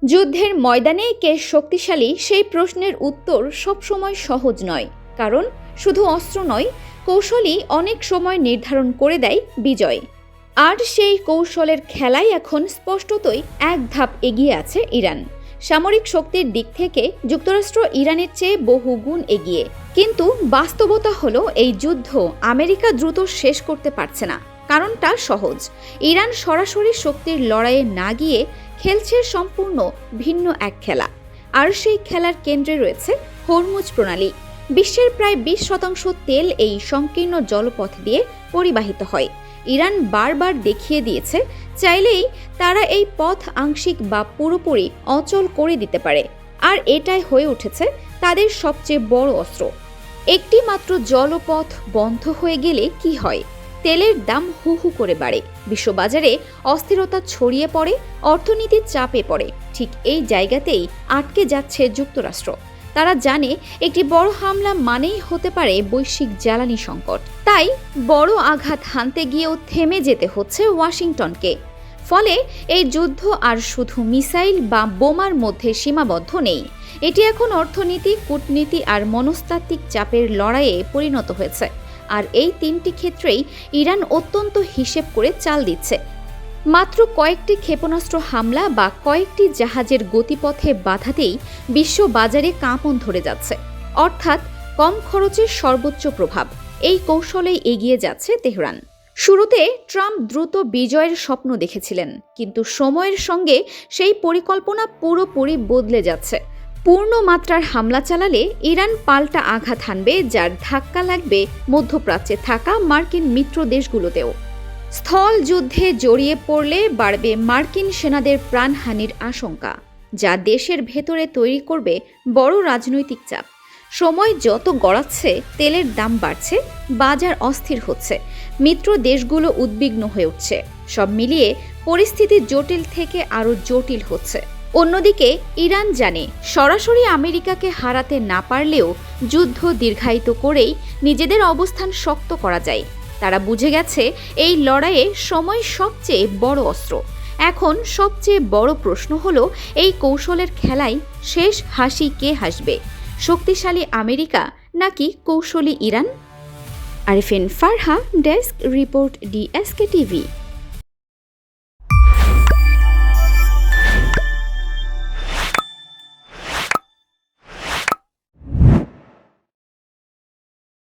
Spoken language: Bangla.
যুদ্ধের ময়দানে কে শক্তিশালী সেই প্রশ্নের উত্তর সবসময় সহজ নয়, কারণ শুধু অস্ত্র নয়, কৌশলই অনেক সময় নির্ধারণ করে দেয় বিজয়। আর সেই কৌশলের খেলায় এখন স্পষ্টতই এক ধাপ এগিয়ে আছে ইরান। সামরিক শক্তির দিক থেকে যুক্তরাষ্ট্র ইরানের চেয়ে বহু গুণ এগিয়ে, কিন্তু বাস্তবতা হলো এই যুদ্ধ আমেরিকা দ্রুত শেষ করতে পারছে না। কারণটা সহজ, ইরান সরাসরি শক্তির লড়াইয়ে না গিয়ে খেলছে সম্পূর্ণ ভিন্ন এক খেলা। আর সেই খেলার কেন্দ্রে রয়েছে হরমুজ প্রণালী। বিশ্বের প্রায় 20% তেল এই সংকীর্ণ জলপথ দিয়ে পরিবাহিত হয়। ইরান বারবার দেখিয়ে দিয়েছে, চাইলেই তারা এই পথ আংশিক বা পুরোপুরি অচল করে দিতে পারে। আর এটাই হয়ে উঠেছে তাদের সবচেয়ে বড় অস্ত্র। একটি মাত্র জলপথ বন্ধ হয়ে গেলে কি হয়? তেলের দাম হু হু করে বাড়ে, বিশ্ববাজারে অস্থিরতা ছড়িয়ে পড়ে, অর্থনীতির চাপে পড়ে। ঠিক এই জায়গাতেই আটকে যাচ্ছে যুক্তরাষ্ট্র। তারা জানে একটি বড় হামলা মানেই হতে পারে বৈশ্বিক জ্বালানি সংকট। তাই বড় আঘাত হানতে গিয়েও থেমে যেতে হচ্ছে ওয়াশিংটনকে। ফলে এই যুদ্ধ আর শুধু মিসাইল বা বোমার মধ্যে সীমাবদ্ধ নেই। এটি এখন অর্থনীতি, কূটনীতি আর মনস্তাত্ত্বিক চাপের লড়াইয়ে পরিণত হয়েছে। আর এই তিনটি ক্ষেত্রেই ইরান অত্যন্ত হিসেব করে চাল দিচ্ছে। মাত্র কয়েকটি ক্ষেপণাস্ত্র হামলা বা কয়েকটি জাহাজের গতিপথে বাধাতেই বিশ্ব বাজারে কাঁপন ধরে যাচ্ছে। অর্থাৎ কম খরচে সর্বোচ্চ প্রভাব, এই কৌশলেই এগিয়ে যাচ্ছে তেহরান। শুরুতে ট্রাম্প দ্রুত বিজয়ের স্বপ্ন দেখেছিলেন, কিন্তু সময়ের সঙ্গে সেই পরিকল্পনা পুরোপুরি বদলে যাচ্ছে। পূর্ণ মাত্রার হামলা চালালে ইরান পাল্টা আঘাত হানবে, যার ধাক্কা লাগবে মধ্যপ্রাচ্যে থাকা মার্কিন মিত্র দেশগুলোতেও। স্থল যুদ্ধে জড়িয়ে পড়লে বাড়বে মার্কিন সেনাদের প্রাণহানির আশঙ্কা, যা দেশের ভেতরে তৈরি করবে বড় রাজনৈতিক চাপ। সময় যত গড়াচ্ছে, তেলের দাম বাড়ছে, বাজার অস্থির হচ্ছে, মিত্র দেশগুলো উদ্বিগ্ন হয়ে উঠছে। সব মিলিয়ে পরিস্থিতি জটিল থেকে আরও জটিল হচ্ছে। অন্যদিকে ইরান জানে, সরাসরি আমেরিকাকে হারাতে না পারলেও যুদ্ধ দীর্ঘায়িত করেই নিজেদের অবস্থান শক্ত করা যায়। তারা বুঝে গেছে এই লড়াইয়ে সময় সবচেয়ে বড় অস্ত্র। এখন সবচেয়ে বড় প্রশ্ন হলো, এই কৌশলের খেলায় শেষ হাসি কে হাসবে? শক্তিশালী আমেরিকা নাকি কৌশলী Iran? Arifin Farha, desk report, DSK TV।